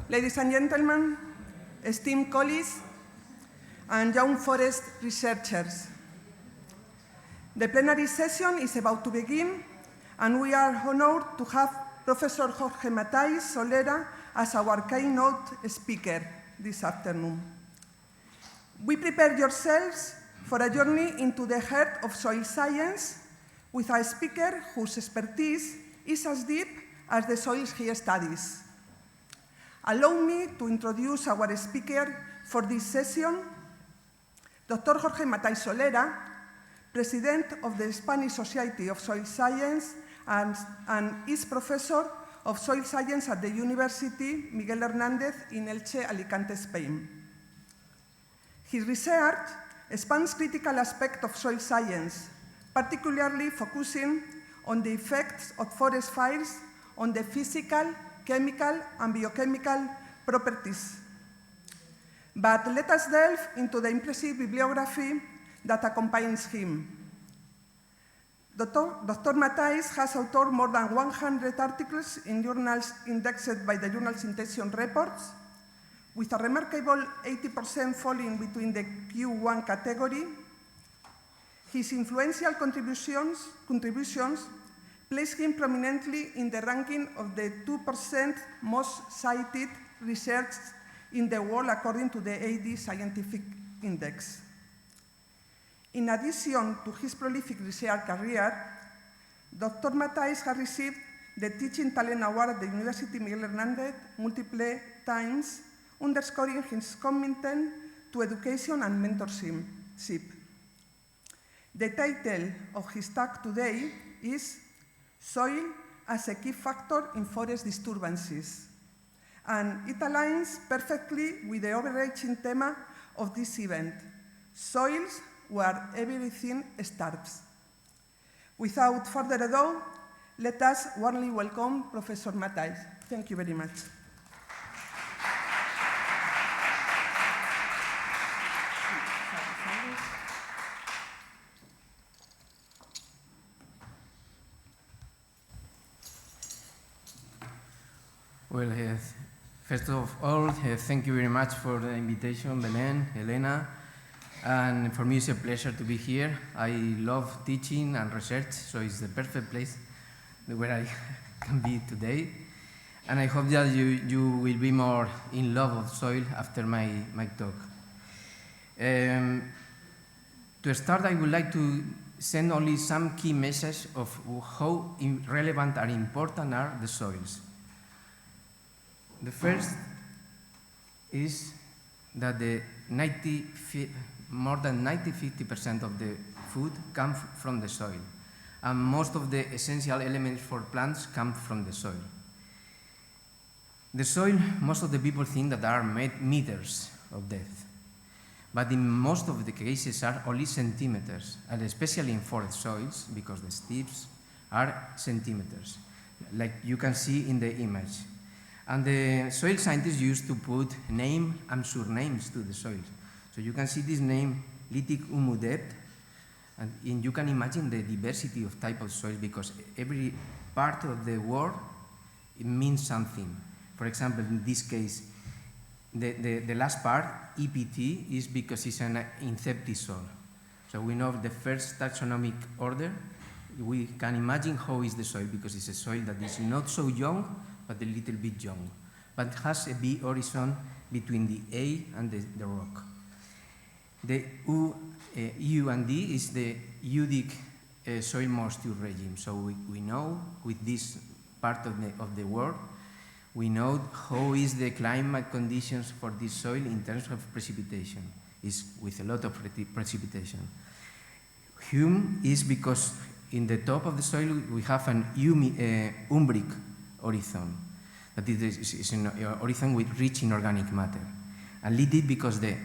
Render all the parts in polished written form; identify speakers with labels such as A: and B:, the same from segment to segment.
A: Ladies and gentlemen, esteemed colleagues, and young forest researchers. The plenary session is about to begin, and we are honored to have Professor Jorge Matáis Solera as our keynote speaker this afternoon. We prepare yourselves for a journey into the heart of soil science with a speaker whose expertise is as deep as the soils he studies. Allow me to introduce our speaker for this session, Dr. Jorge Matáis Solera, President of the Spanish Society of Soil Science and is Professor of Soil Science at the University Miguel Hernández in Elche, Alicante, Spain. His research spans critical aspects of soil science, particularly focusing on the effects of forest fires on the physical, chemical, and biochemical properties. But let us delve into the impressive bibliography that accompanies him. Dr. Matáis has authored more than 100 articles in journals indexed by the Journal Citation Reports, with a remarkable 80% falling between the Q1 category. His influential contributions place him prominently in the ranking of the 2% most cited research in the world according to the AD Scientific Index. In addition to his prolific research career, Dr. Matáis has received the Teaching Talent Award at the University Miguel Hernández multiple times, underscoring his commitment to education and mentorship. The title of his talk today is Soil as a Key Factor in Forest Disturbances, and it aligns perfectly with the overarching theme of this event, soils where everything starts. Without further ado, let us warmly welcome Professor Matáis. Thank you very much.
B: Well, first of all, thank you very much for the invitation, Belén, Elena, and for me it's a pleasure to be here. I love teaching and research, so it's the perfect place where I can be today. And I hope that you will be more in love of soil after my talk. To start, I would like to send only some key messages of how relevant and important are the soils. The first is that more than 90–50% of the food comes from the soil, and most of the essential elements for plants come from the soil. The soil, most of the people think that are meters of depth, but in most of the cases are only centimeters, and especially in forest soils, because the steeps are centimeters, like you can see in the image. And the soil scientists used to put names and surnames to the soils. So you can see this name, lithic humus depth, and you can imagine the diversity of type of soils because every part of the word it means something. For example, in this case, the last part, EPT, is because it's an incepti soil. So we know the first taxonomic order, we can imagine how is the soil because it's a soil that is not so young, but a little bit young, but has a B horizon between the A and the rock. The U and D is the Udic soil moisture regime. So we know with this part of the world, we know how is the climate conditions for this soil in terms of precipitation. It's with a lot of precipitation. Hume is because in the top of the soil we have an umbric horizon, that is an horizon with rich inorganic matter. And lithic because the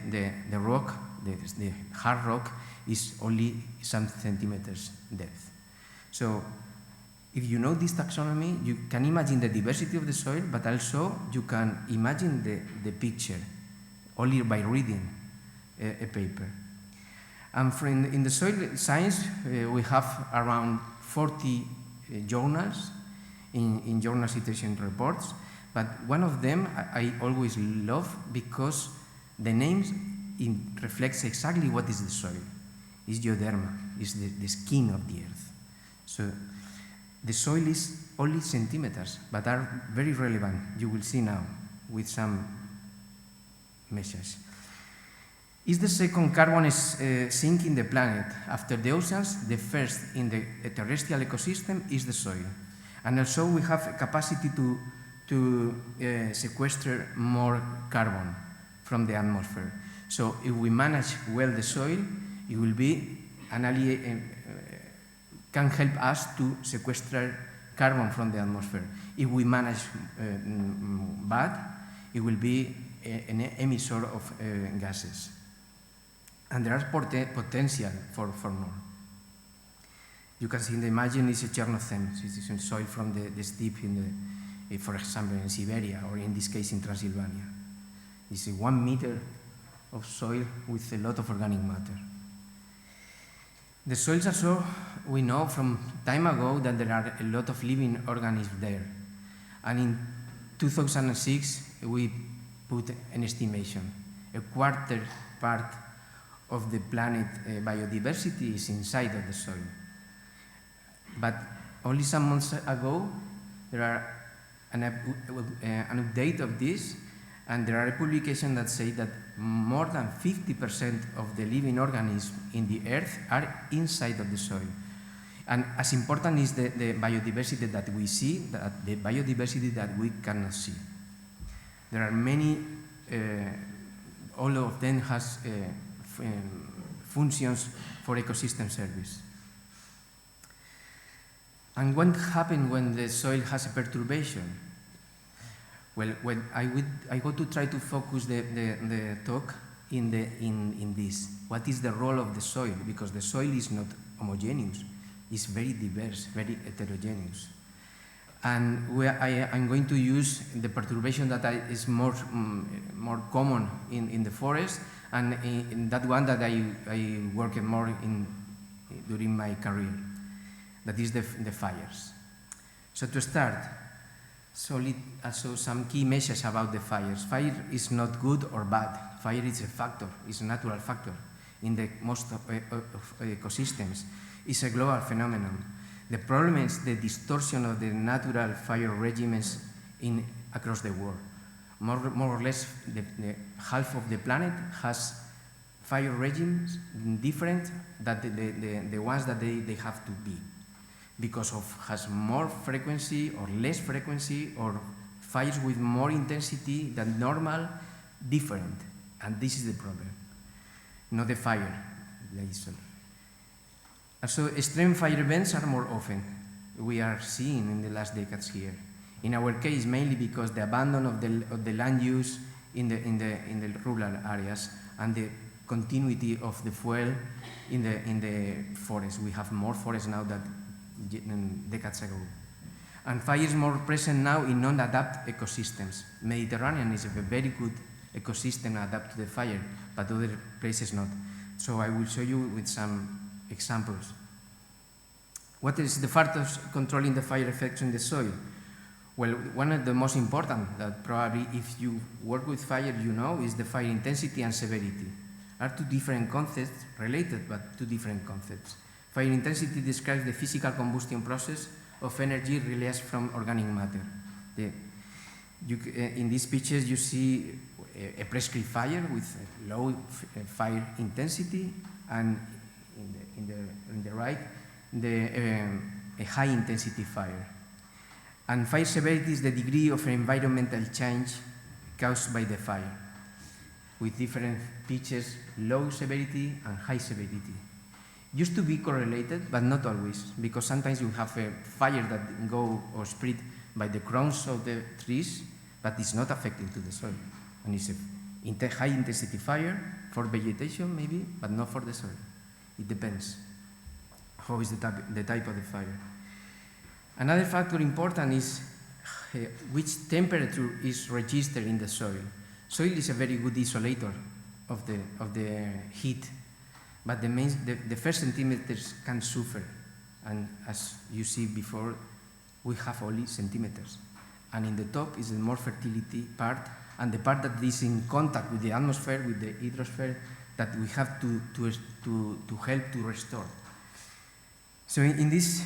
B: rock, the hard rock, is only some centimeters depth. So if you know this taxonomy, you can imagine the diversity of the soil, but also you can imagine the picture only by reading a paper. And in the soil science, we have around 40 journals in journal citation reports, But one of them I always love because the name reflects exactly what is the soil. It's geoderma, it's the skin of the earth. So the soil is only centimeters, but are very relevant. You will see now with some measures. It's the second carbon sink in the planet. After the oceans, the first in the terrestrial ecosystem is the soil. And also we have a capacity to sequester more carbon from the atmosphere. So if we manage well the soil, it will be can help us to sequester carbon from the atmosphere. If we manage bad, it will be an emissor of gases. And there are potential for more. You can see in the imagine it's a Chernozem, it's a soil from the steppe for example, in Siberia, or in this case in Transylvania. It's 1 meter of soil with a lot of organic matter. The soils also, we know from time ago that there are a lot of living organisms there. And in 2006, we put an estimation. A quarter part of the planet biodiversity is inside of the soil. But only some months ago, there are an update of this, and there are a publication that say that more than 50% of the living organisms in the earth are inside of the soil. And as important is the biodiversity that we see, the biodiversity that we cannot see. There are many, all of them has functions for ecosystem service. And what happens when the soil has a perturbation? Well, when I go to try to focus the talk in this. What is the role of the soil? Because the soil is not homogeneous. It's very diverse, very heterogeneous. And I'm going to use the perturbation that is more common in the forest, and in that one that I worked more during my career. That is the fires. So to start, also some key messages about the fires. Fire is not good or bad. Fire is a factor, it's a natural factor in the most of ecosystems. It's a global phenomenon. The problem is the distortion of the natural fire regimes across the world. More or less, the half of the planet has fire regimes different than the ones that they have to be, because of has more frequency or less frequency, or fires with more intensity than normal, different. And this is the problem, not the fire. Also, extreme fire events are more often. We are seeing in the last decades here. In our case, mainly because the abandon of the land use in the rural areas and the continuity of the fuel in the forest. We have more forests now than decades ago. And fire is more present now in non-adapted ecosystems. Mediterranean is a very good ecosystem adapted to the fire, but other places not. So I will show you with some examples. What is the factors controlling the fire effects in the soil? Well, one of the most important that probably if you work with fire you know is the fire intensity and severity. Are two different concepts, related but two different concepts. Fire intensity describes the physical combustion process of energy released from organic matter. In these pictures you see a prescribed fire with a low fire intensity, and in the right a high intensity fire. And fire severity is the degree of environmental change caused by the fire, with different pitches, low severity and high severity. Used to be correlated, but not always, because sometimes you have a fire that go or spread by the crowns of the trees, but it's not affecting to the soil. And it's a high intensity fire for vegetation maybe, but not for the soil. It depends how is the type of the fire. Another factor important is which temperature is registered in the soil. Soil is a very good isolator of the heat, but the first centimeters can suffer, and as you see before, we have only centimeters, and in the top is the more fertility part, and the part that is in contact with the atmosphere, with the hydrosphere, that we have to help to restore. So in this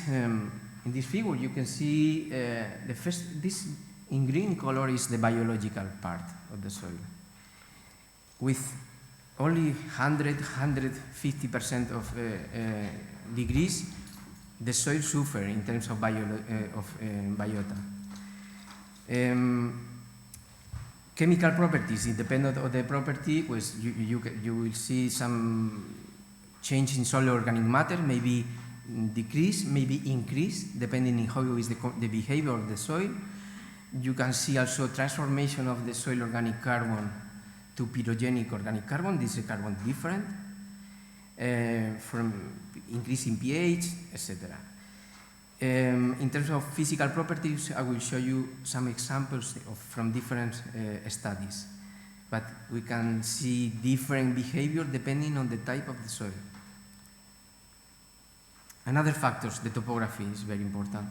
B: figure, you can see this in green color is the biological part of the soil. With only 150% of degrees, the soil suffers in terms of biota. Chemical properties, independent of the property, you will see some change in soil organic matter, maybe decrease, maybe increase, depending on how is the behavior of the soil. You can see also transformation of the soil organic carbon to pyrogenic organic carbon. This is a carbon different, from increasing pH, etc. In terms of physical properties, I will show you some examples from different studies, but we can see different behavior depending on the type of the soil. Another factor, the topography is very important.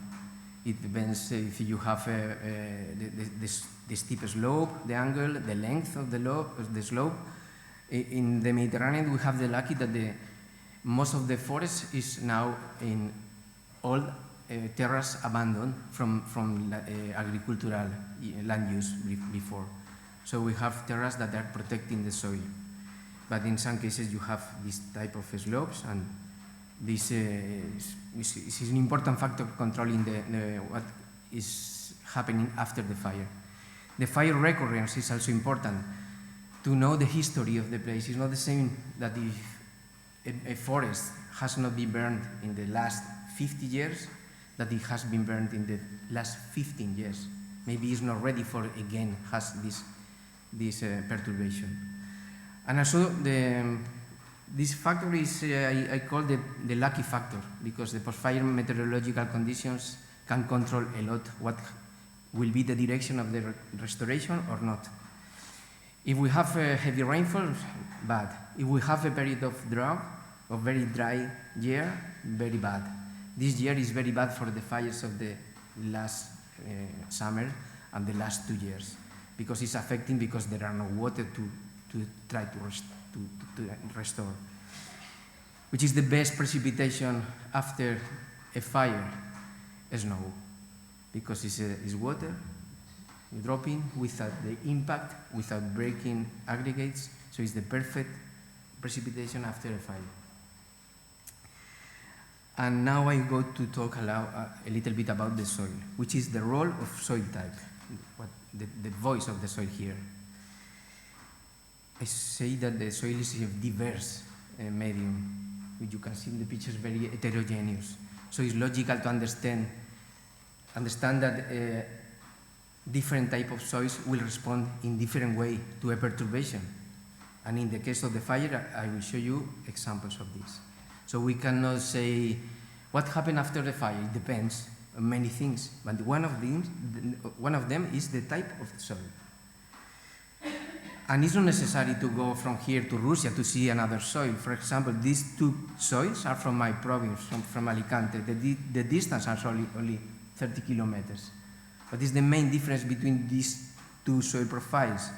B: It depends if you have the steep slope, the angle, the length of the slope. In the Mediterranean, we have the lucky that most of the forest is now in old terrace abandoned from agricultural land use before. So we have terraces that are protecting the soil. But in some cases, you have this type of slopes, and this is an important factor controlling what is happening after the fire. The fire recurrence is also important to know the history of the place. It's not the same that if a forest has not been burned in the last 50 years, that it has been burned in the last 15 years. Maybe it's not ready for again, has this perturbation. And also this factor is, I call the lucky factor, because the post-fire meteorological conditions can control a lot what will be the direction of the restoration or not. If we have a heavy rainfall, bad. If we have a period of drought, or very dry year, very bad. This year is very bad for the fires of the last summer and the last 2 years, because it's affecting because there are no water to try to restore. Which is the best precipitation after a fire? Snow, because it's water dropping without the impact, without breaking aggregates, so it's the perfect precipitation after a fire. And now I go to talk a little bit about the soil, which is the role of soil type, the voice of the soil here. I say that the soil is a diverse medium, which you can see in the pictures, very heterogeneous. So it's logical to understand that different type of soils will respond in different way to a perturbation. And in the case of the fire, I will show you examples of this. So we cannot say what happened after the fire. It depends on many things, but one of them is the type of the soil. And it's not necessary to go from here to Russia to see another soil. For example, these two soils are from my province, from Alicante. The distance is only 30 kilometers. What is the main difference between these two soil profiles?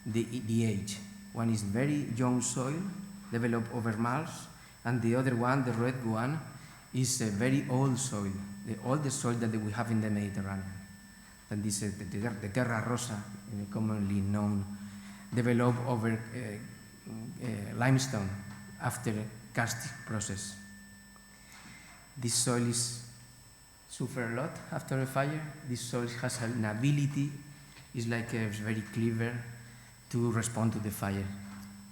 B: The age. One is very young soil, developed over miles, and the other one, the red one, is a very old soil, the oldest soil that we have in the Mediterranean. And this is the Terra Rosa, commonly known, developed over limestone after a karstic process. This soil suffer a lot after a fire. This soil has an ability, is like very clever to respond to the fire.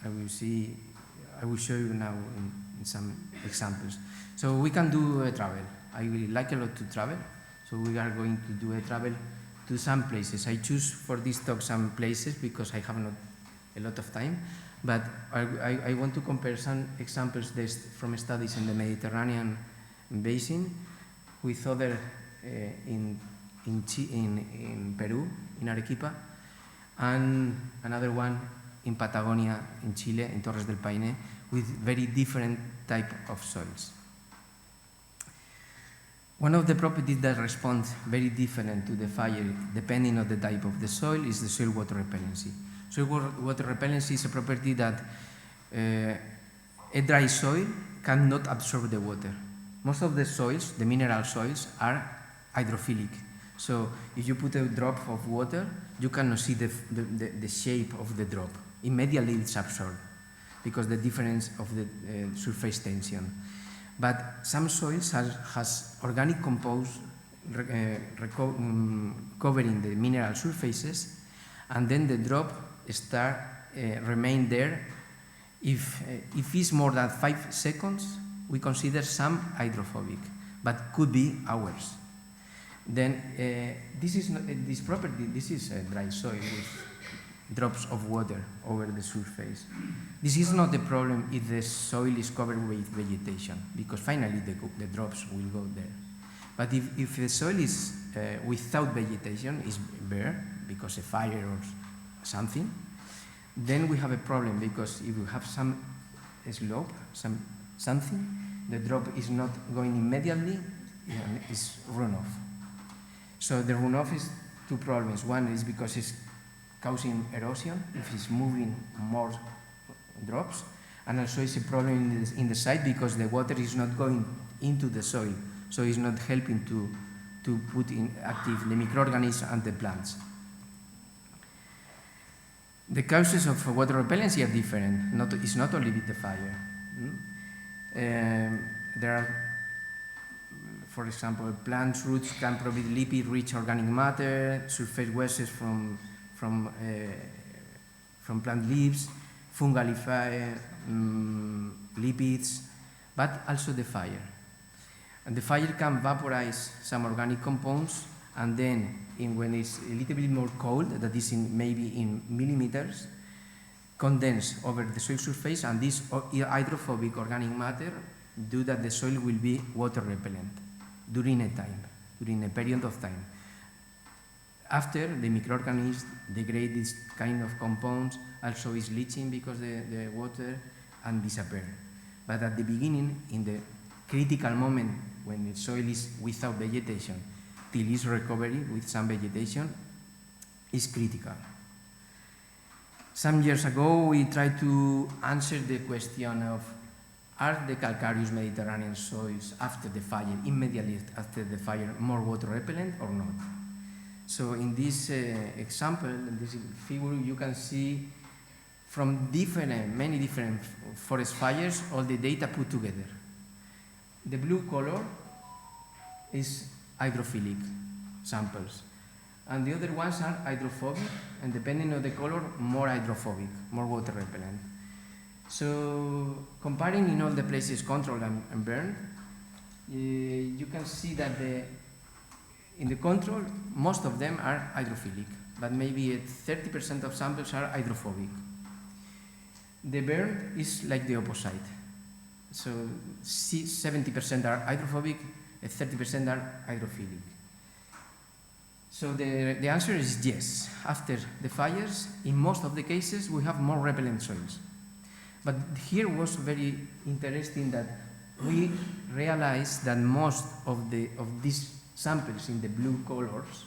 B: I will show you now in some examples. So we can do a travel. I really like a lot to travel, so we are going to do a travel to some places. I choose for this talk some places because I have not a lot of time, but I want to compare some examples from studies in the Mediterranean basin with other in Peru, in Arequipa, and another one in Patagonia, in Chile, in Torres del Paine, with very different type of soils. One of the properties that responds very different to the fire depending on the type of the soil is the soil water repellency. Soil water repellency is a property that a dry soil cannot absorb the water. Most of the soils, the mineral soils, are hydrophilic. So if you put a drop of water, you cannot see the shape of the drop. Immediately it's absorbed because the difference of the surface tension. But some soils has organic compounds covering the mineral surfaces, and then the drop remain there. If it's more than 5 seconds, we consider some hydrophobic, but could be hours. Then this is a dry soil with drops of water over the surface. This is not the problem if the soil is covered with vegetation, because finally the drops will go there. But if the soil is without vegetation, is bare, because of fire or something, then we have a problem, because if we have some slope, something, the drop is not going immediately, and it's runoff. So the runoff is two problems. One is because it's causing erosion if it's moving more drops, and also it's a problem in the site because the water is not going into the soil, so it's not helping to put in active the microorganisms and the plants. The causes of water repellency are different. It's not only with the fire. There are, for example, plant roots can provide lipid-rich organic matter, surface wastes from plant leaves, fungal lipids, but also the fire. And the fire can vaporize some organic compounds, and then when it's a little bit more cold, that is maybe in millimeters, condense over the soil surface, and this hydrophobic organic matter do that the soil will be water repellent during a period of time. After, the microorganisms degrade this kind of compounds, also is leaching because the water, and disappear. But at the beginning, in the critical moment when the soil is without vegetation, till its recovery with some vegetation, is critical. Some years ago, we tried to answer the question of, are the calcareous Mediterranean soils after the fire, immediately after the fire, more water repellent or not? So in this example, in this figure, you can see from many different forest fires, all the data put together. The blue color is hydrophilic samples, and the other ones are hydrophobic, and depending on the color, more hydrophobic, more water repellent. So comparing in all the places controlled and burned, you can see that in the control, most of them are hydrophilic, but maybe 30% of samples are hydrophobic. The burn is like the opposite. So 70% are hydrophobic, and 30% are hydrophilic. So the answer is yes. After the fires, in most of the cases, we have more repellent soils. But here was very interesting that we realized that most of these samples in the blue colors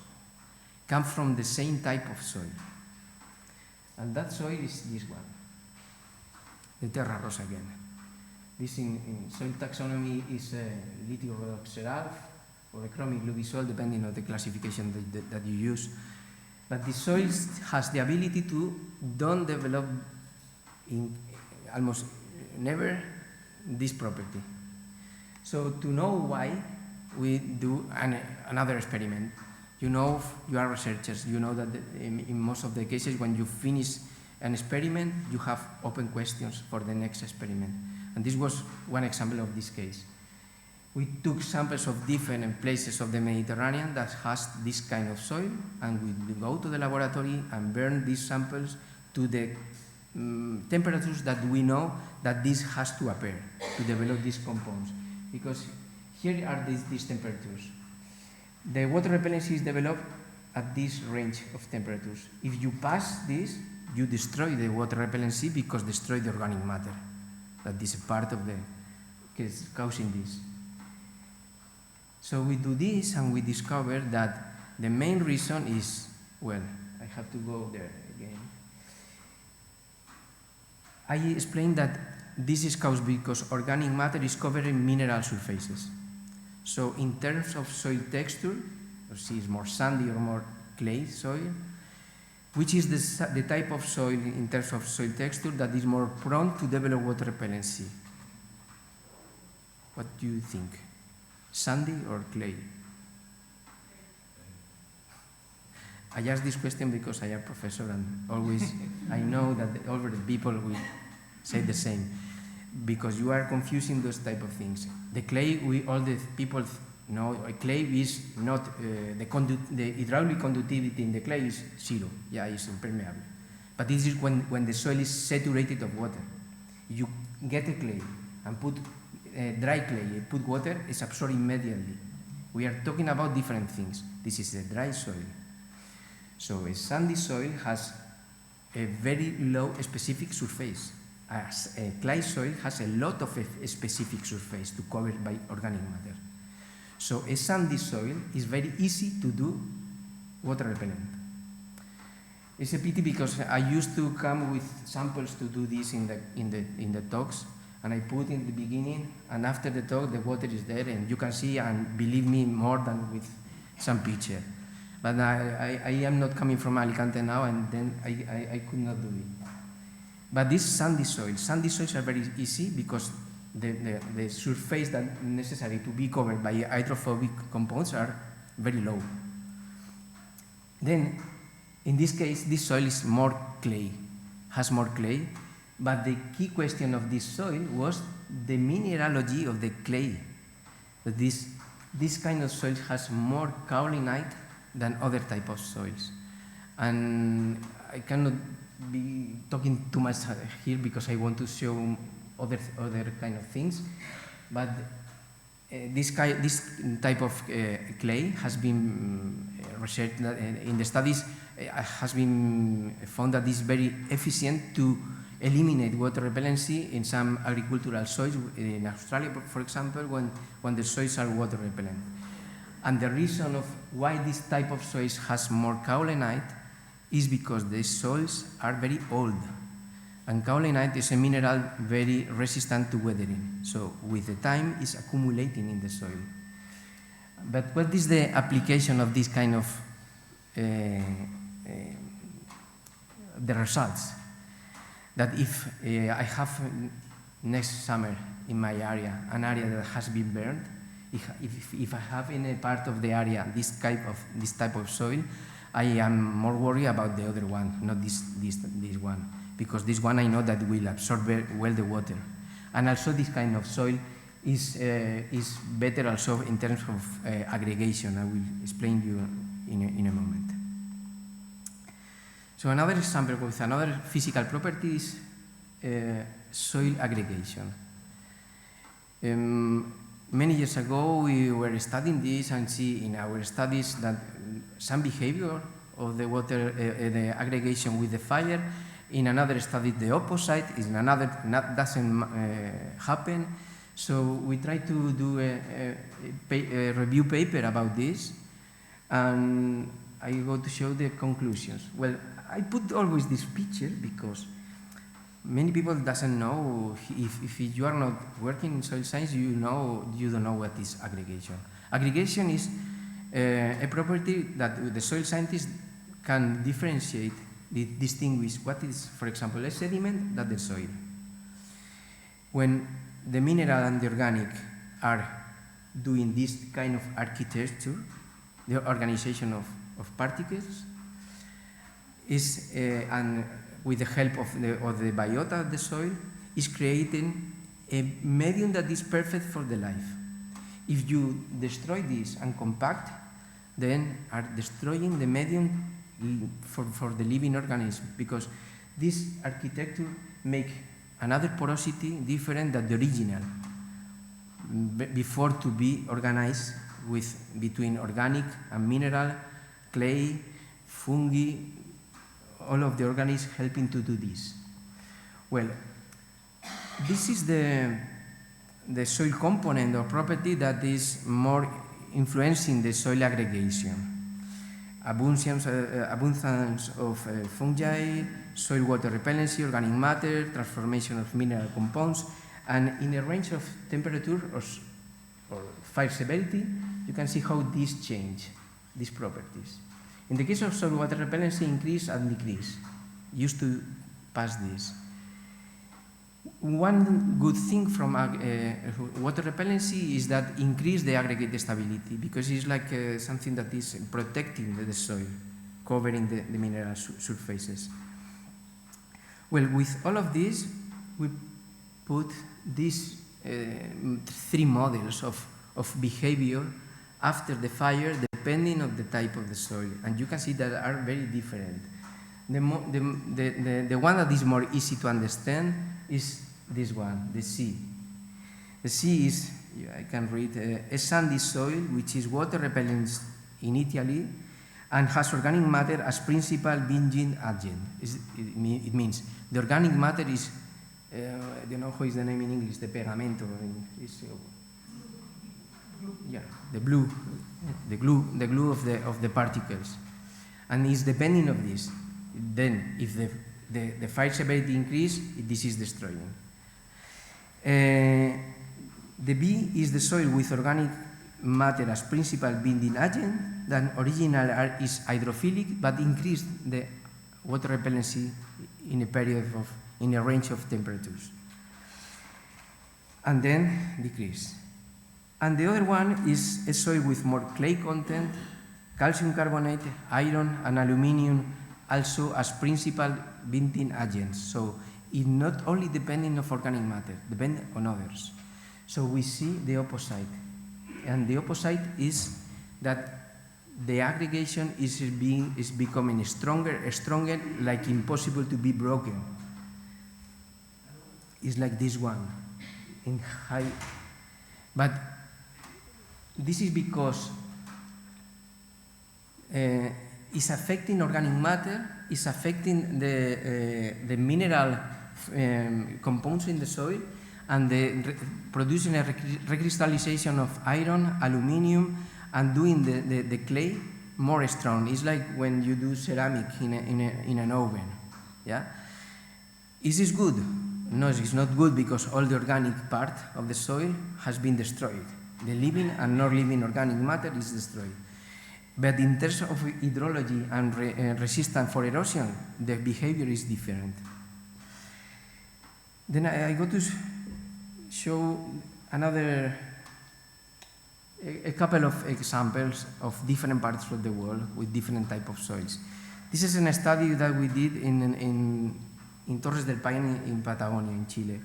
B: come from the same type of soil. And that soil is this one, the Terra Rosa again. This in soil taxonomy is lithiorhodoxeral or a chromic lubisol, depending on the classification that you use. But the soil has the ability to don't develop almost never this property. So to know why, we do another experiment. You know, you are researchers, you know that in most of the cases when you finish an experiment, you have open questions for the next experiment. And this was one example of this case. We took samples of different places of the Mediterranean that has this kind of soil, and we go to the laboratory and burn these samples to the temperatures that we know that this has to appear to develop these compounds. Because here are these temperatures. The water repellency is developed at this range of temperatures. If you pass this, you destroy the water repellency because destroy the organic matter. That is a part of the case causing this. So we do this and we discover that the main reason is, well, I have to go there again. I explained that this is caused because organic matter is covering mineral surfaces. So in terms of soil texture, or see it's more sandy or more clay soil, which is the type of soil in terms of soil texture that is more prone to develop water repellency? What do you think? Sandy or clay? I ask this question because I am a professor and always I know that all the people will say the same, because you are confusing those type of things. The clay, all the people know, clay is not, the hydraulic conductivity in the clay is 0, yeah, it's impermeable. But this is when the soil is saturated of water. You get a clay and put dry clay, put water, it's absorbed immediately. We are talking about different things. This is a dry soil. So a sandy soil has a very low specific surface, as a clay soil has a lot of a specific surface to cover by organic matter. So a sandy soil is very easy to do water repellent. It's a pity because I used to come with samples to do this in the talks, and I put in the beginning, and after the talk the water is there, and you can see and believe me more than with some picture. But I am not coming from Alicante now, and then I could not do it. But these sandy soils are very easy because the surface that necessary to be covered by hydrophobic compounds are very low. Then, in this case, this soil is more clay, has more clay, but the key question of this soil was the mineralogy of the clay. That this kind of soil has more kaolinite than other type of soils. And I cannot be talking too much here because I want to show other kind of things, but this type of clay has been researched in the studies, has been found that it's very efficient to eliminate water repellency in some agricultural soils, in Australia, for example, when the soils are water repellent. And the reason of why this type of soils has more kaolinite is because the soils are very old. And kaolinite is a mineral very resistant to weathering. So with the time, it's accumulating in the soil. But what is the application of this kind of the results? That if I have next summer in my area, an area that has been burned, if I have in a part of the area this type of soil, I am more worried about the other one, not this one, because this one I know that will absorb well the water. And also this kind of soil is better also in terms of aggregation. I will explain you in a moment. So another example with another physical property is soil aggregation. Many years ago we were studying this and see in our studies that some behavior of the water, the aggregation with the fire. In another study, the opposite. In another, doesn't happen. So we try to do a review paper about this, and I go to show the conclusions. Well, I put always this picture because many people doesn't know, if you are not working in soil science, you don't know what is aggregation. Aggregation is a property that the soil scientist can differentiate, distinguish what is, for example, a sediment than the soil. When the mineral and the organic are doing this kind of architecture, the organization of particles, is and with the help of the biota of the soil, is creating a medium that is perfect for the life. If you destroy this and compact, then are destroying the medium for the living organism, because this architecture make another porosity different than the original, before to be organized between organic and mineral, clay, fungi, all of the organisms helping to do this. Well, this is the soil component or property that is more influencing the soil aggregation. Abundance of fungi, soil water repellency, organic matter, transformation of mineral compounds, and in a range of temperature or fire severity, you can see how these change, these properties. In the case of soil water repellency, increase and decrease, used to pass this. One good thing from water repellency is that increase the aggregate stability, because it's like something that is protecting the soil, covering the mineral surfaces. Well, with all of this, we put these 3 models of behavior after the fire, depending on the type of the soil, and you can see that are very different. The one that is more easy to understand is this one, the sea. The sea is, I can read, a sandy soil which is water repellent initially and has organic matter as principal binding agent. It means the organic matter is, I don't know how is the name in English, the pegamento. Yeah, the glue of the particles, and is depending of this. Then, if the fire severity increase, this is destroying. The B is the soil with organic matter as principal binding agent. Then original is hydrophilic, but increased the water repellency in a range of temperatures, and then decrease. And the other one is a soil with more clay content, calcium carbonate, iron, and aluminium also as principal binding agents. So it's not only depending on organic matter, depends on others. So we see the opposite. And the opposite is that the aggregation is becoming stronger, like impossible to be broken. It's like this one, in high. But this is because it's affecting organic matter, it's affecting the mineral compounds in the soil, and producing a recrystallization of iron, aluminium, and doing the clay more strong. It's like when you do ceramic in an oven. Yeah? Is this good? No, it's not good, because all the organic part of the soil has been destroyed. The living and non-living organic matter is destroyed. But in terms of hydrology and resistance for erosion, the behavior is different. Then I go to show a couple of examples of different parts of the world with different types of soils. This is a study that we did in Torres del Paine in Patagonia, in Chile.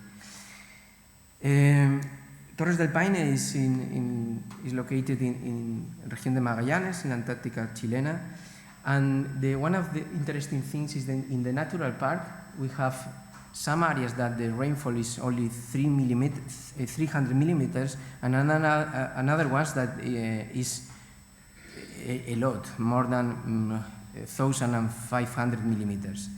B: Torres del Paine is located in Región de Magallanes, in Antarctica chilena, and one of the interesting things is that in the natural park we have some areas that the rainfall is only 300 millimeters, and another ones that is a lot, more than 1,500 millimeters.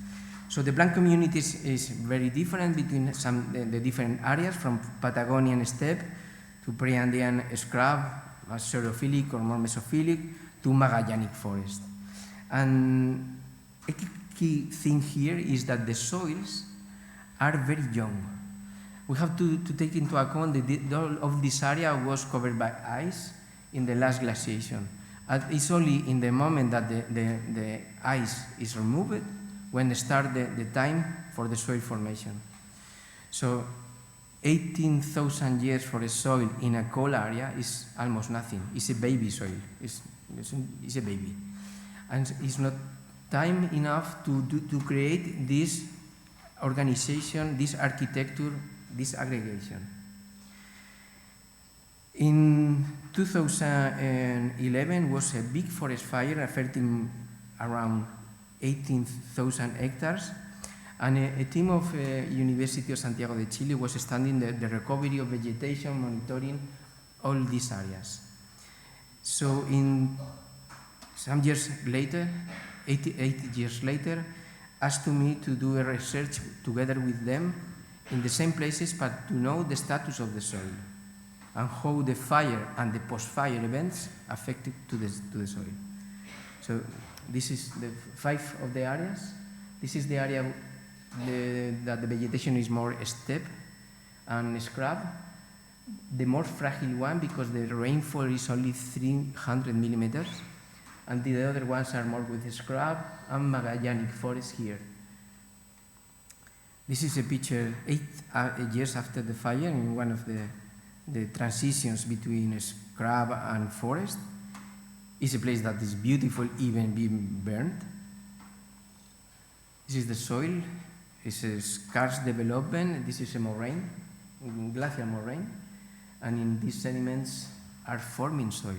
B: So the plant communities is very different between the different areas, from Patagonian steppe to pre-Andean scrub, xerophilic or more mesophilic, to Magellanic forest. And a key thing here is that the soils are very young. We have to take into account that all of this area was covered by ice in the last glaciation. And it's only in the moment that the ice is removed when start the time for the soil formation. So 18,000 years for a soil in a cold area is almost nothing. It's a baby soil. It's a baby. And it's not time enough to create this organization, this architecture, this aggregation. In 2011 was a big forest fire affecting around 18,000 hectares, and a team of University of Santiago de Chile was studying the recovery of vegetation, monitoring all these areas. So in some years later, 80 years later, asked me to do a research together with them in the same places, but to know the status of the soil. and how the fire and the post-fire events affected to the soil. So this is the 5 of the areas. This is the area that the vegetation is more steppe and scrub. The more fragile one because the rainfall is only 300 millimeters, and the other ones are more with scrub and Magellanic forest here. This is a picture 8 years after the fire in one of the transitions between scrub and forest. It's a place that is beautiful even being burned. This is the soil. It's a scarce development. This is a moraine, glacial moraine, and in these sediments are forming soil.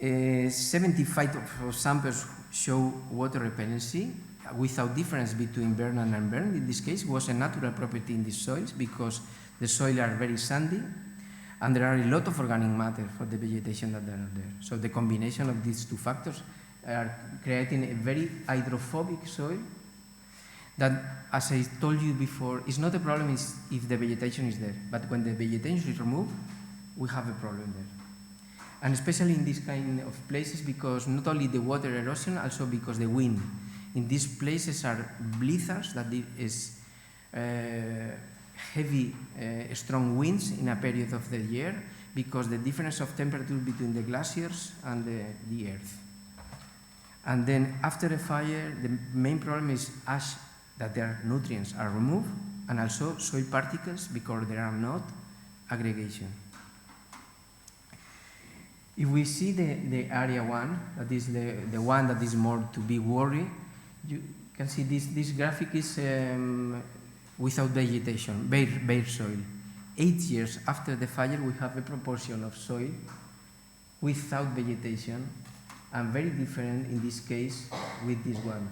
B: 75 of samples show water repellency without difference between burned and unburned. In this case, it was a natural property in these soils because the soil are very sandy and there are a lot of organic matter for the vegetation that are there. So the combination of these two factors are creating a very hydrophobic soil that, as I told you before, is not a problem if the vegetation is there, but when the vegetation is removed, we have a problem there. And especially in this kind of places, because not only the water erosion, also because the wind. In these places are blizzards, that is heavy, strong winds in a period of the year, because the difference of temperature between the glaciers and the earth. And then after a fire, the main problem is ash, that their nutrients are removed, and also soil particles, because there are not aggregation. If we see the area 1, that is the one that is more to be worried, you can see this graphic is without vegetation, bare soil. 8 years after the fire, we have a proportion of soil without vegetation, and very different in this case with this one.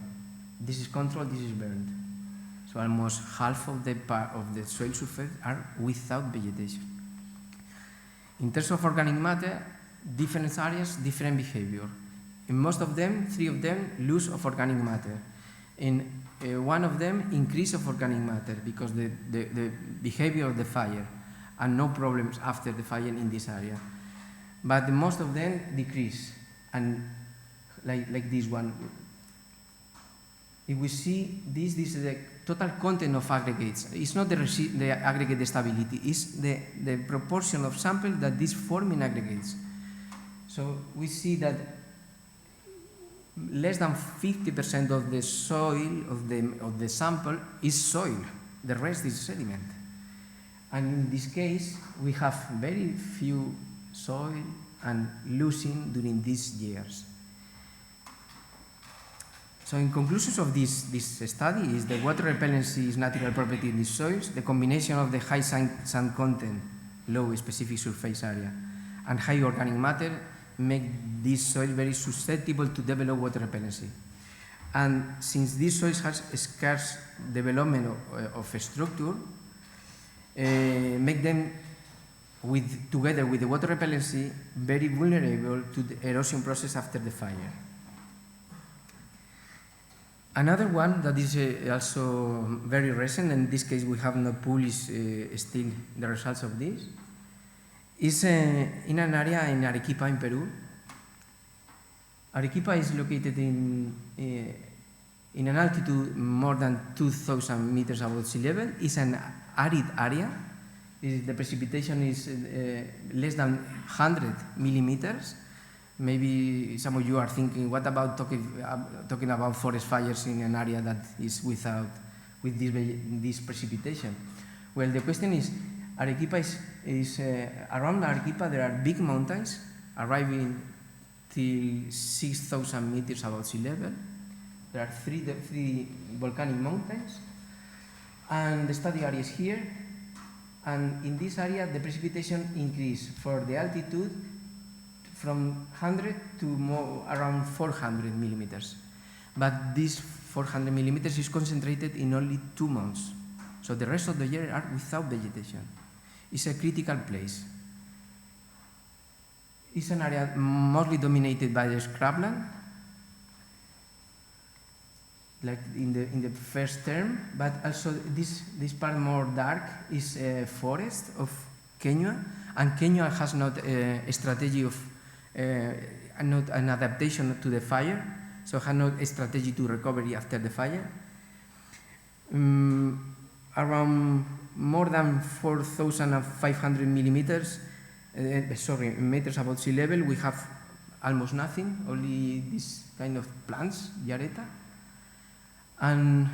B: This is controlled, this is burned. So almost half of the soil surface are without vegetation. In terms of organic matter, different areas, different behavior. In most of them, 3 of them, loss of organic matter. In one of them, increase of organic matter because the behavior of the fire and no problems after the fire in this area. But most of them decrease, and like this one. If we see this is the total content of aggregates. It's not the aggregate stability, it's the proportion of sample that is forming aggregates. So we see that less than 50% of the soil of the sample is soil. The rest is sediment. And in this case, we have very few soil and losing during these years. So in conclusions of this study is the water repellency is natural property in these soils, the combination of the high sand content, low specific surface area, and high organic matter make this soil very susceptible to develop water repellency. And since this soil has a scarce development of a structure, make them, together with the water repellency, very vulnerable to the erosion process after the fire. Another one that is also very recent, and in this case we have not published still the results of this, is in an area in Arequipa in Peru. Arequipa is located in an altitude more than 2,000 meters above sea level. It's an arid area. The precipitation is less than 100 millimeters. Maybe some of you are thinking, what about talking about forest fires in an area that is with this precipitation? Well, the question is, Arequipa is around Arequipa there are big mountains arriving till 6,000 meters above sea level. There are three volcanic mountains, and the study area is here. And in this area, the precipitation increased for the altitude from 100 to around 400 millimeters. But this 400 millimeters is concentrated in only 2 months. So the rest of the year are without vegetation. It's a critical place. It's an area mostly dominated by the scrubland, like in the first term, but also this part more dark is a forest of Kenya, and Kenya has not a strategy of, not an adaptation to the fire, so has not a strategy to recovery after the fire. Around more than 4,500 meters above sea level, we have almost nothing, only this kind of plants, Yareta, and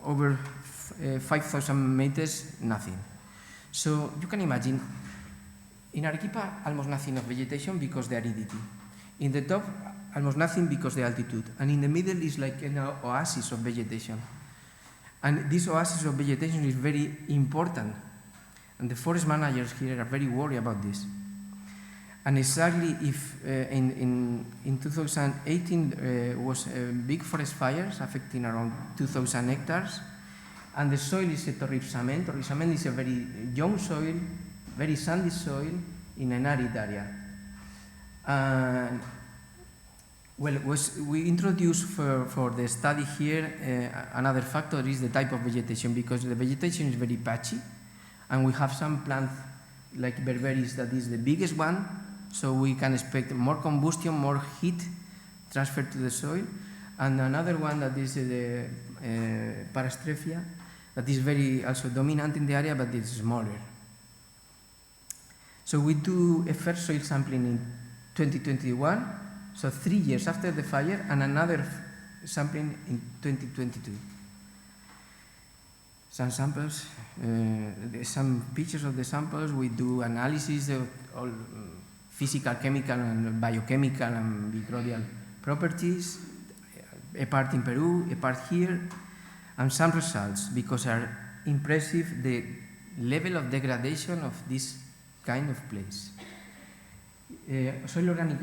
B: over 5,000 meters, nothing. So you can imagine, in Arequipa, almost nothing of vegetation because the aridity. In the top, almost nothing because the altitude. And in the middle is like an oasis of vegetation. And this oasis of vegetation is very important. And the forest managers here are very worried about this. And exactly if in 2018 was big forest fires affecting around 2,000 hectares, and the soil is a torripsament. Torripsament is a very young soil, very sandy soil in an arid area. Well, we introduced for the study here another factor is the type of vegetation, because the vegetation is very patchy, and we have some plants like berberis that is the biggest one, so we can expect more combustion, more heat transferred to the soil, and another one that is the Parastrepia, that is very also dominant in the area, but it's smaller. So we do a first soil sampling in 2021, so 3 years after the fire, and another sampling in 2022. Some samples, some pictures of the samples. We do analysis of all physical, chemical, and biochemical and microbial properties, a part in Peru, a part here, and some results, because are impressive, the level of degradation of this kind of place. Soil organic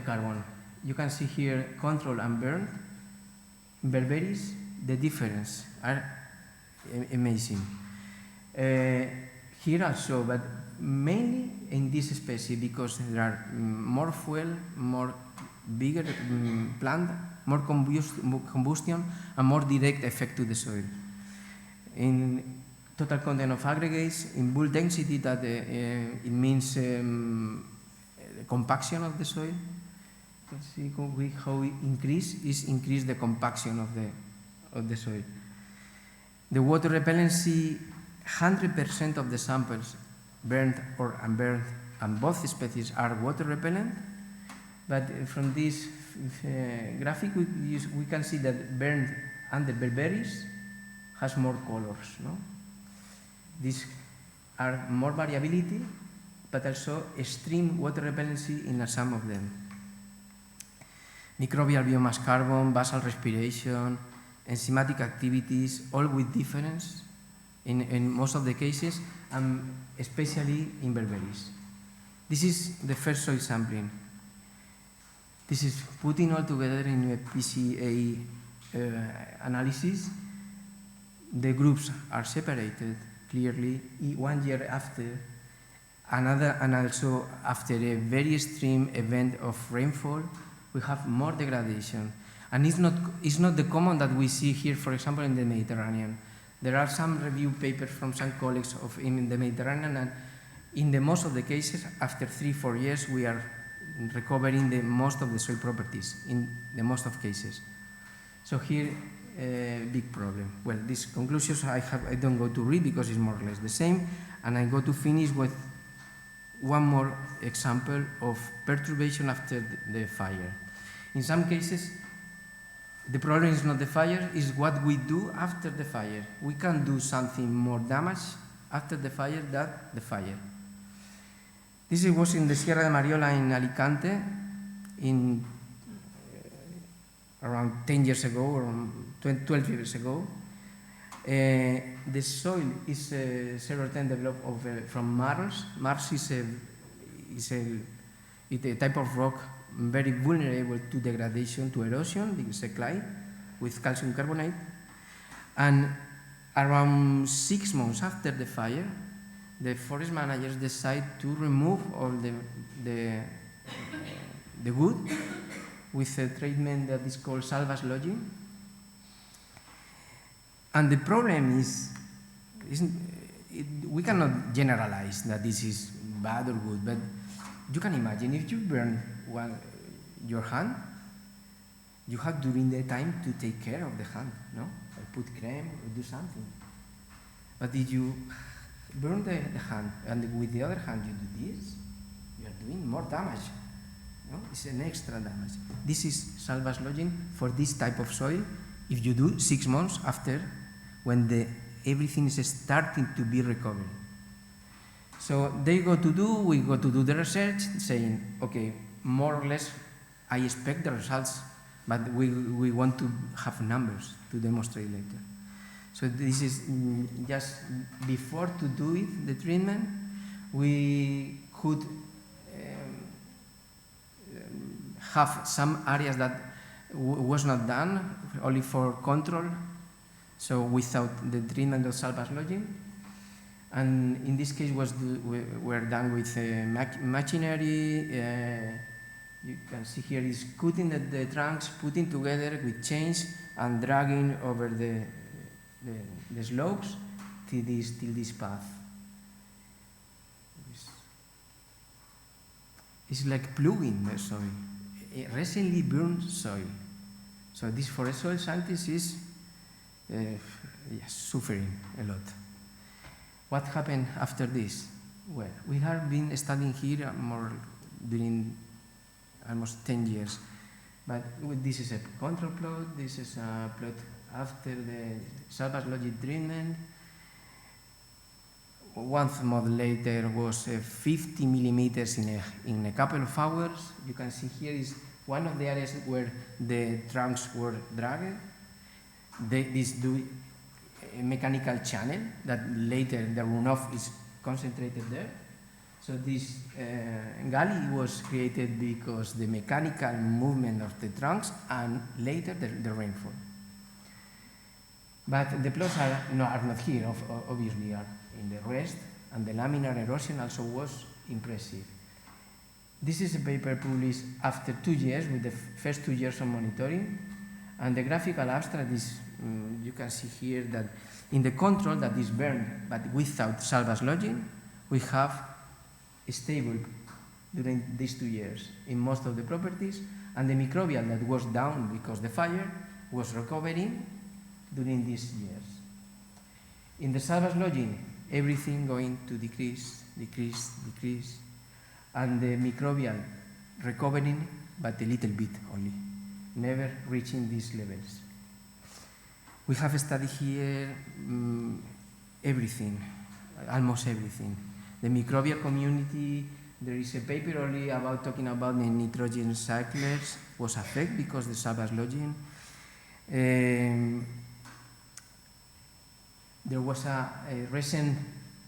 B: carbon. You can see here control and burn. Berberis, the difference are amazing. Here also, but mainly in this species, because there are more fuel, more bigger plant, more combustion, and more direct effect to the soil. In total content of aggregates, in bulk density, that it means compaction of the soil. You can see how we increase the compaction of the soil. The water repellency, 100% of the samples burned or unburned, and both species are water repellent. But from this graphic, we can see that burned under berberis has more colors. No? These are more variability, but also extreme water repellency in some of them. Microbial biomass carbon, basal respiration, enzymatic activities, all with difference in most of the cases, and especially in berberis. This is the first soil sampling. This is putting all together in a PCA analysis. The groups are separated clearly 1 year after, and also after a very extreme event of rainfall, we have more degradation. And it's not the common that we see here, for example, in the Mediterranean. There are some review papers from some colleagues in the Mediterranean, and in the most of the cases, after 3-4 years, we are recovering the most of the soil properties in the most of cases. So here, big problem. Well, these conclusions I don't go to read because it's more or less the same, and I go to finish with one more example of perturbation after the fire. In some cases, the problem is not the fire, it's what we do after the fire. We can do something more damage after the fire than the fire. This was in the Sierra de Mariola in Alicante in around 10 years ago, or 12 years ago. The soil is several times developed from marls. Marls is a type of rock very vulnerable to degradation, to erosion, because it's a clay with calcium carbonate. And around 6 months after the fire, the forest managers decide to remove all the wood with a treatment that is called salvage logging. And the problem is we cannot generalize that this is bad or good, but you can imagine if you burn your hand, you have during the time to take care of the hand, no? Or put cream or do something. But if you burn the hand and with the other hand you do this, you are doing more damage. No? It's an extra damage. This is salvage lodging for this type of soil. If you do 6 months after, when everything is starting to be recovered. So we go to do the research, saying, okay, more or less, I expect the results, but we want to have numbers to demonstrate later. So this is just before to do it, the treatment, we could have some areas that was not done, only for control, so without the treatment of salvage lodging. And in this case were done with machinery. You can see here is cutting the trunks, putting together with chains and dragging over the slopes till this path. It's like plowing the soil, recently burned soil. So this forest soil scientist is suffering a lot. What happened after this? Well, we have been studying here during almost 10 years. But this is a control plot, this is a plot after the salvage lodging treatment. 1 month later was 50 millimeters in a couple of hours. You can see here is one of the areas where the trunks were dragged. This do a mechanical channel that later the runoff is concentrated there. So this gully was created because the mechanical movement of the trunks and later the rainfall. But the plots are not here, obviously, are in the rest, and the laminar erosion also was impressive. This is a paper published after 2 years, with the first 2 years of monitoring, and the graphical abstract is, you can see here that in the control that is burned, but without salvage lodging, we have stable during these 2 years in most of the properties, and the microbial that was down because the fire was recovering during these years. In the salvage lodging, everything going to decrease, and the microbial recovering, but a little bit only, never reaching these levels. We have studied here everything, almost everything. The microbial community, there is a paper only talking about the nitrogen cyclers was affected because the salvage lodging. There was a recent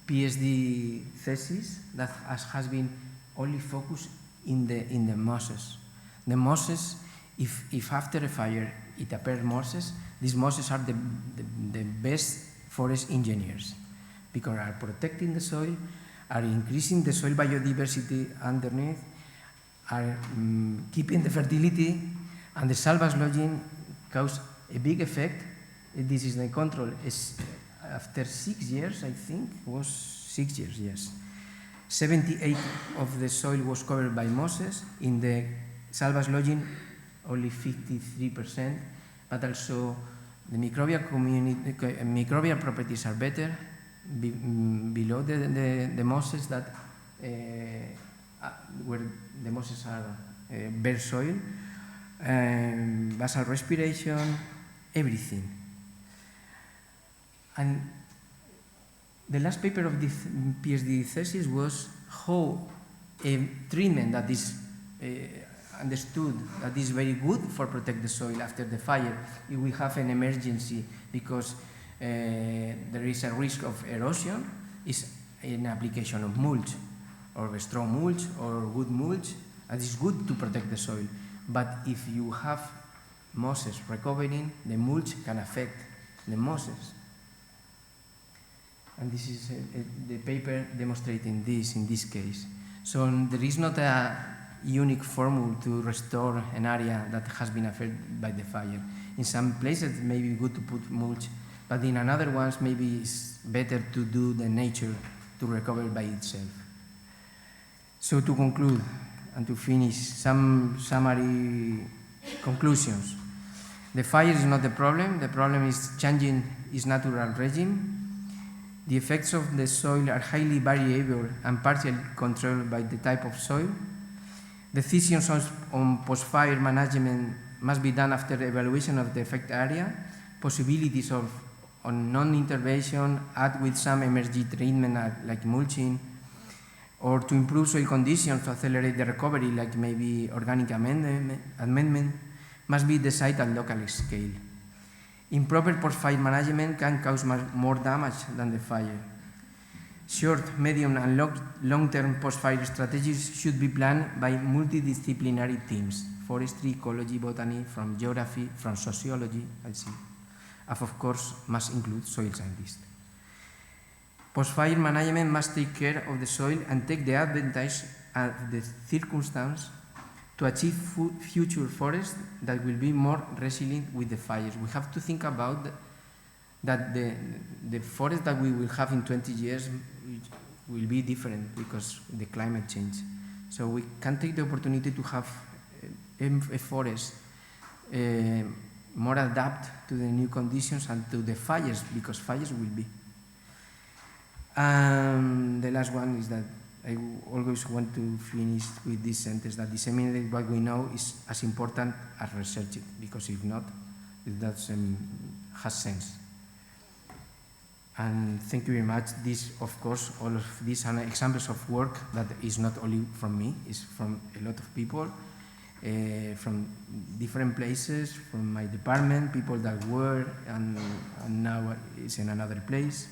B: PhD thesis that has been only focused in the mosses. The mosses, if after a fire it appears mosses, these mosses are the best forest engineers because they are protecting the soil, are increasing the soil biodiversity underneath, are keeping the fertility, and the salvage lodging cause a big effect. This is the control. After 6 years, I think, was 6 years, yes. 78% of the soil was covered by mosses. In the salvage lodging, only 53%, but also the microbial properties are better below the mosses that where the mosses are bare soil, basal respiration, everything. And the last paper of this PhD thesis was how a treatment that is understood that is very good for protect the soil after the fire if we have an emergency because there is a risk of erosion is an application of mulch or a strong mulch or good mulch, and it's good to protect the soil. But if you have mosses recovering, the mulch can affect the mosses. And this is the paper demonstrating this in this case. So there is not a unique formula to restore an area that has been affected by the fire. In some places it may be good to put mulch, but in another ones maybe it's better to do the nature to recover by itself. So to conclude and to finish, some summary conclusions. The fire is not the problem is changing its natural regime. The effects of the soil are highly variable and partially controlled by the type of soil. Decisions on post-fire management must be done after evaluation of the affected area, possibilities on non-intervention, add with some emergency treatment like mulching, or to improve soil conditions to accelerate the recovery, like maybe organic amendment, must be decided at local scale. Improper post-fire management can cause more damage than the fire. Short, medium, and long-term post-fire strategies should be planned by multidisciplinary teams: forestry, ecology, botany, from geography, from sociology, and of course must include soil scientists. Post-fire management must take care of the soil and take the advantage of the circumstance to achieve future forests that will be more resilient with the fires. We have to think about that the forest that we will have in 20 years will be different because of the climate change. So we can take the opportunity to have a forest more adapted to the new conditions and to the fires, because fires will be. The last one is that I always want to finish with this sentence, that disseminate what we know is as important as research it, because if not, it doesn't have sense. And thank you very much. This, of course, all of these are examples of work that is not only from me, it's from a lot of people, from different places, from my department, people that were and now is in another place.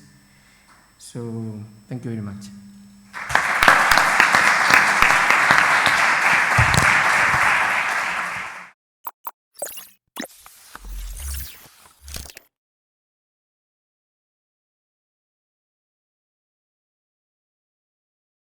B: So thank you very much.